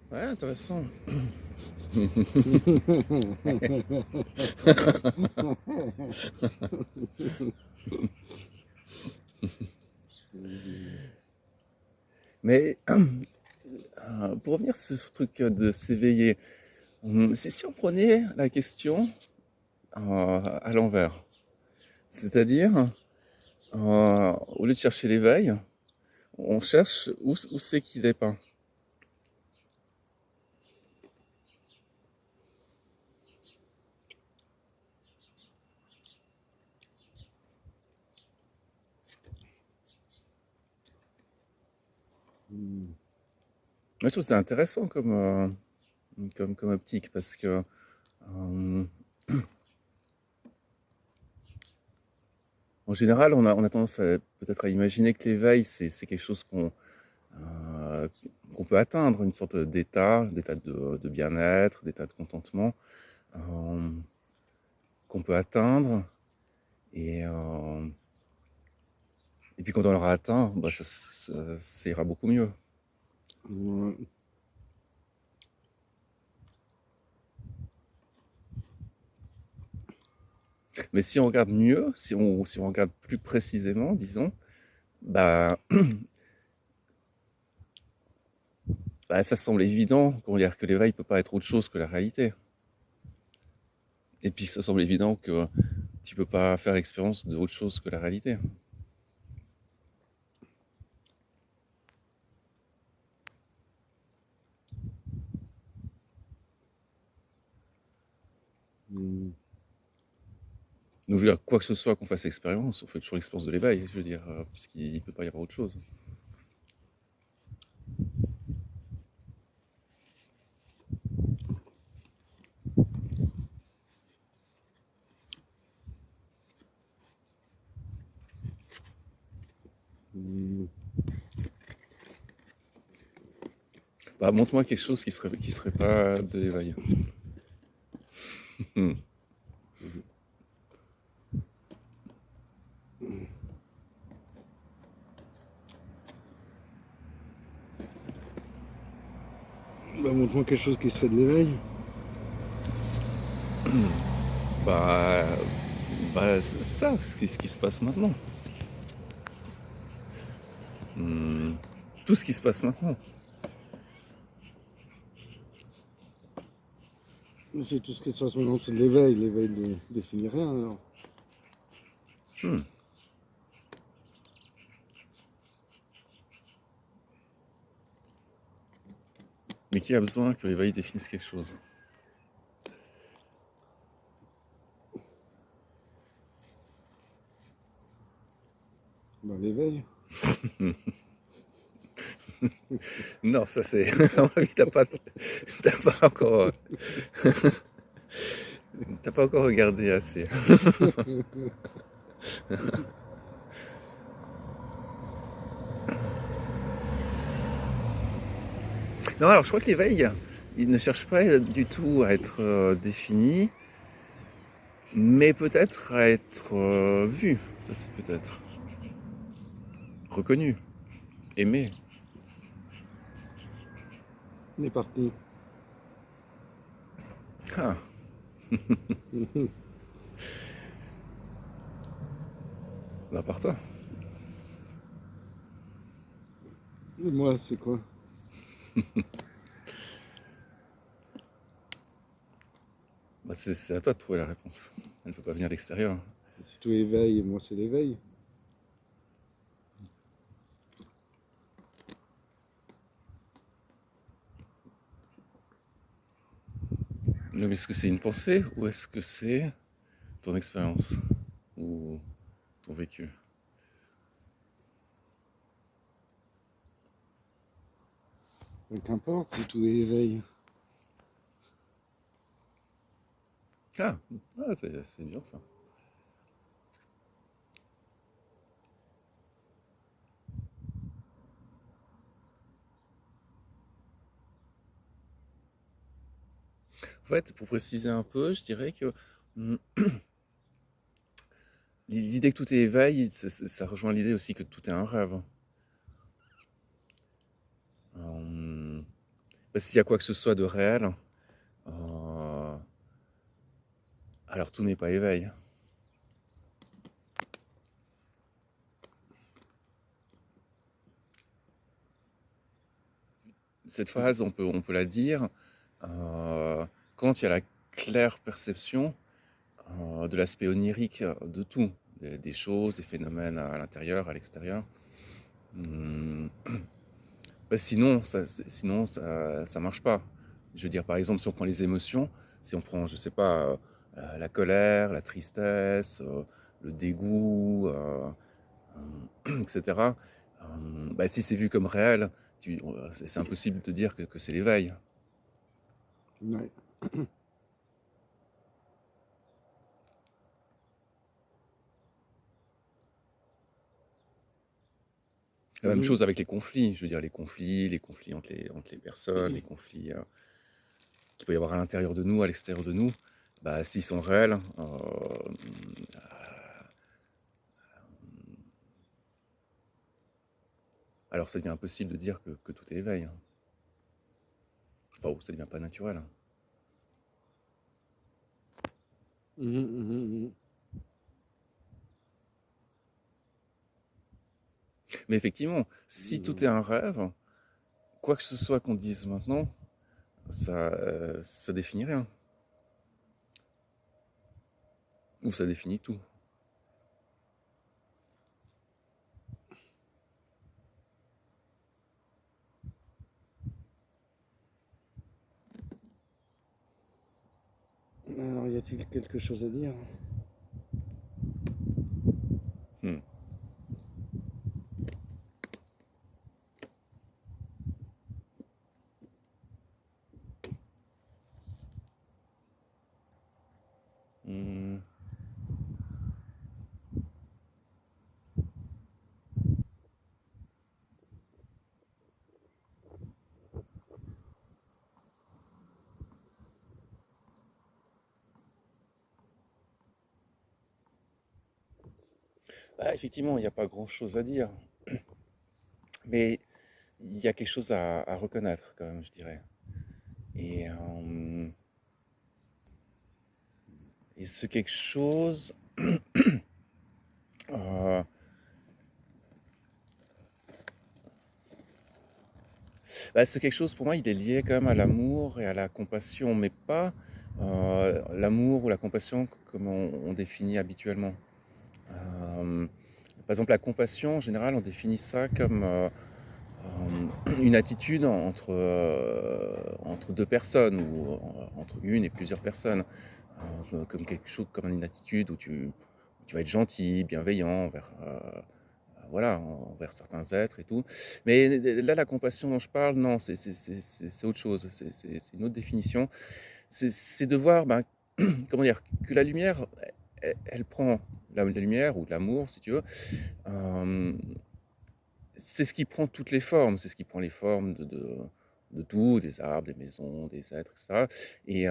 Ouais, intéressant. Mais pour revenir sur ce truc de s'éveiller, c'est si on prenait la question à l'envers. C'est-à-dire, au lieu de chercher l'éveil, on cherche où c'est qu'il est pas. Moi, je trouve que c'est intéressant comme optique parce que euh, en général, on a tendance peut-être à imaginer que l'éveil, c'est quelque chose euh, qu'on peut atteindre, une sorte d'état de bien-être, d'état de contentement euh, qu'on peut atteindre. Et, euh, et puis quand on l'aura atteint, bah, ça ira beaucoup mieux. Ouais. Mais si on regarde mieux, si on regarde plus précisément, disons, bah, bah, ça semble évident que l'éveil ne peut pas être autre chose que la réalité. Et puis ça semble évident que tu peux pas faire l'expérience d'autre chose que la réalité. Mm. Donc je veux dire, quoi que ce soit qu'on fasse expérience, on fait toujours l'expérience de l'éveil, je veux dire, puisqu'il ne peut pas y avoir autre chose. Mm. Bah, montre-moi quelque chose qui serait pas de l'éveil. Hmm. Bah, montre-moi quelque chose qui serait de l'éveil. Bah, c'est ça, ce qui se passe maintenant. Hmm. Tout ce qui se passe maintenant. C'est tout ce qui se passe maintenant, c'est de l'éveil. L'éveil ne définit rien alors. Hmm. Mais qui a besoin que l'éveil définisse quelque chose? Bah, l'éveil. Non, ça c'est. À mon avis, t'as pas encore, t'as pas encore regardé assez. Non, alors je crois que l'éveil, il ne cherche pas du tout à être défini, mais peut-être à être vu. Ça c'est peut-être reconnu, aimé. On est parti. Ah, bah par toi. Et moi, c'est quoi? Bah, c'est à toi de trouver la réponse. Elle ne peut pas venir de l'extérieur. Si tout éveil, et moi, c'est l'éveil. Mais est-ce que c'est une pensée ou est-ce que c'est ton expérience ou ton vécu? Qu'importe, si tout est éveil. Ah, c'est bien ça. En fait, pour préciser un peu, je dirais que hum, l'idée que tout est éveil, ça rejoint l'idée aussi que tout est un rêve. Hum, Bah, s'il y a quoi que ce soit de réel, euh, alors tout n'est pas éveil. Cette phrase, on peut la dire euh, quand il y a la claire perception de l'aspect onirique de tout, des choses, des phénomènes à l'intérieur, à l'extérieur. Hum, Bah, sinon, ça marche pas. Je veux dire, par exemple, si on prend les émotions, si on prend, je sais pas, la colère, la tristesse, le dégoût, etc. Bah, si c'est vu comme réel, c'est impossible de te dire que c'est l'éveil. Ouais. La même Mhm. chose avec les conflits. Je veux dire, les conflits entre les personnes, les conflits qu'il peut y avoir à l'intérieur de nous, à l'extérieur de nous, bah, s'ils sont réels, alors ça devient impossible de dire que tout est éveil. Enfin, ça devient pas naturel. Mhm, mhm, mhm. Mais effectivement, si tout est un rêve, quoi que ce soit qu'on dise maintenant, ça définit rien. Ou ça définit tout. Alors, y a-t-il quelque chose à dire? Hmm. Hmm. Bah, effectivement, il n'y a pas grand-chose à dire. Mais il y a quelque chose à reconnaître, quand même, je dirais. Et, euh, et ce quelque chose, euh, bah, ce quelque chose, pour moi, il est lié quand même à l'amour et à la compassion, mais pas l'amour ou la compassion comme on définit habituellement. Euh, Par exemple, la compassion, en général, on définit ça comme une attitude entre deux personnes ou entre une et plusieurs personnes, comme quelque chose, comme une attitude où tu vas être gentil, bienveillant voilà, envers certains êtres et tout. Mais là, la compassion dont je parle, non, c'est autre chose, c'est une autre définition. C'est de voir, ben, comment dire, que la lumière, elle prend la lumière ou l'amour, si tu veux, euh, c'est ce qui prend toutes les formes, c'est ce qui prend les formes de tout, des arbres, des maisons, des êtres, etc. Mais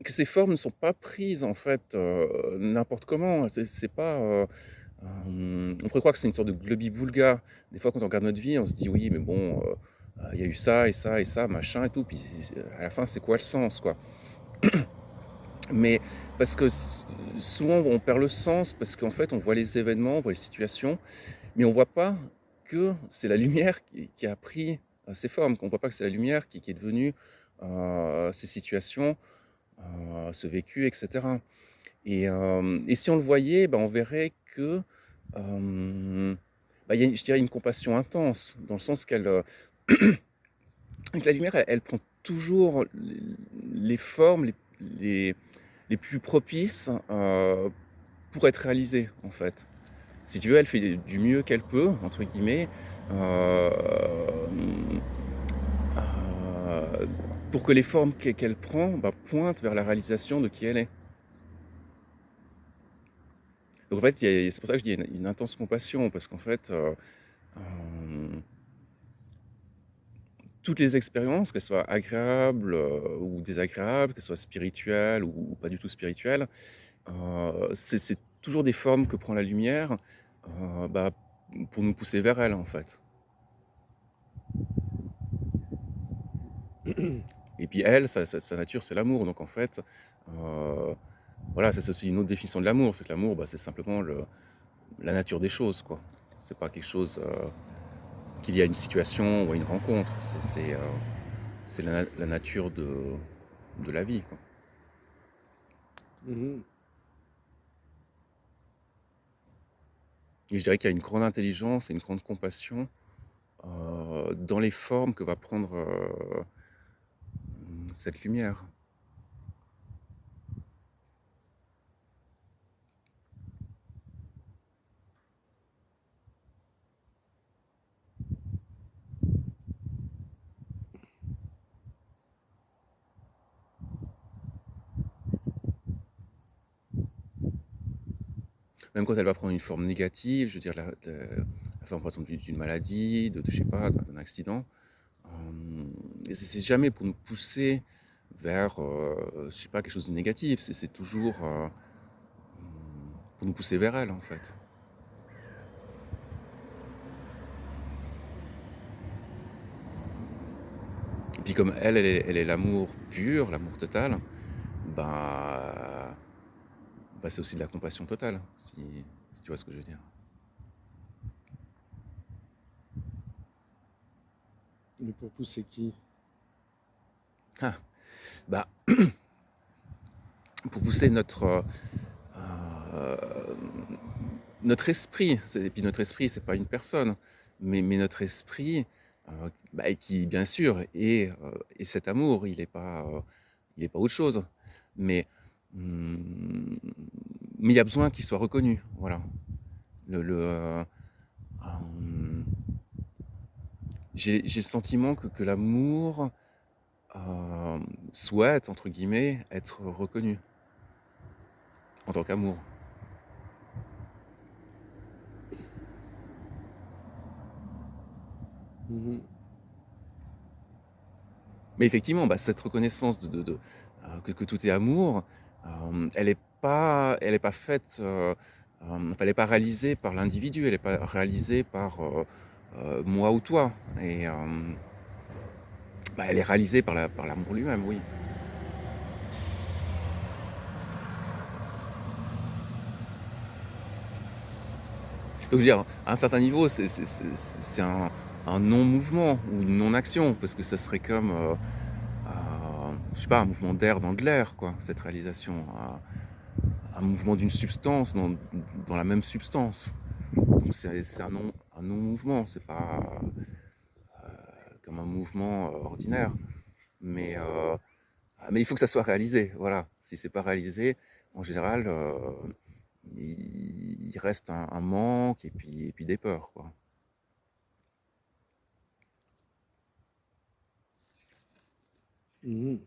que ces formes ne sont pas prises en fait n'importe comment. C'est pas. On pourrait croire que c'est une sorte de globi-boulga. Des fois, quand on regarde notre vie, on se dit oui, mais bon, il y a eu ça et ça et ça, machin et tout. Puis à la fin, c'est quoi le sens, quoi? Mais parce que souvent, on perd le sens parce qu'en fait, on voit les événements, on voit les situations, mais on voit pas que c'est la lumière qui a pris ces formes, qu'on voit pas que c'est la lumière qui est devenue ces situations, ce vécu, etc. Et si on le voyait, ben, on verrait que bah, y a, je dirais, une compassion intense, dans le sens que la lumière, elle prend toujours les formes les, les plus propices pour être réalisée, en fait. Si tu veux, elle fait du mieux qu'elle peut, entre guillemets, euh, euh, pour que les formes qu'elle prend bah, pointent vers la réalisation de qui elle est. Donc en fait, c'est pour ça que je dis une intense compassion, parce qu'en fait, euh, toutes les expériences, qu'elles soient agréables ou désagréables, qu'elles soient spirituelles ou pas du tout spirituelles, c'est toujours des formes que prend la lumière bah, pour nous pousser vers elle, en fait. Et puis elle, sa nature, c'est l'amour. Donc en fait, euh, voilà, c'est aussi une autre définition de l'amour. C'est que l'amour, bah, c'est simplement la nature des choses, quoi. C'est pas quelque chose qu'il y a une situation ou une rencontre. C'est la nature de la vie, quoi. Mhm. Et je dirais qu'il y a une grande intelligence et une grande compassion dans les formes que va prendre cette lumière. Même quand elle va prendre une forme négative, je veux dire la forme par exemple d'une maladie, je sais pas, d'un accident, c'est jamais pour nous pousser vers, je sais pas, quelque chose de négatif. C'est toujours pour nous pousser vers elle, en fait. Et puis comme elle est l'amour pur, l'amour total, bah, bah c'est aussi de la compassion totale, si tu vois ce que je veux dire. Mais pour pousser qui? Ah, bah, pour pousser euh, notre esprit, et puis notre esprit, c'est pas une personne, mais notre esprit, bah, qui bien sûr est cet amour, il est pas autre chose, mais hum, mais il y a besoin qu'il soit reconnu, voilà. Hum, j'ai le sentiment que l'amour souhaite entre guillemets être reconnu en tant qu'amour. Mhm. Mais effectivement, bah, cette reconnaissance que tout est amour, elle est pas faite, enfin, elle n'est pas réalisée par l'individu, elle n'est pas réalisée par moi ou toi. Et bah, elle est réalisée par l'amour lui-même, oui. Donc, je veux dire, à un certain niveau, c'est un non-mouvement ou une non-action, parce que ça serait comme, je sais pas, un mouvement d'air dans de l'air, quoi, cette réalisation. Un mouvement d'une substance dans la même substance. Donc c'est un non-mouvement, c'est pas comme un mouvement ordinaire. Mais, euh, mais il faut que ça soit réalisé. Voilà. Si c'est pas réalisé, en général, il reste un manque et puis des peurs, quoi. Mhm.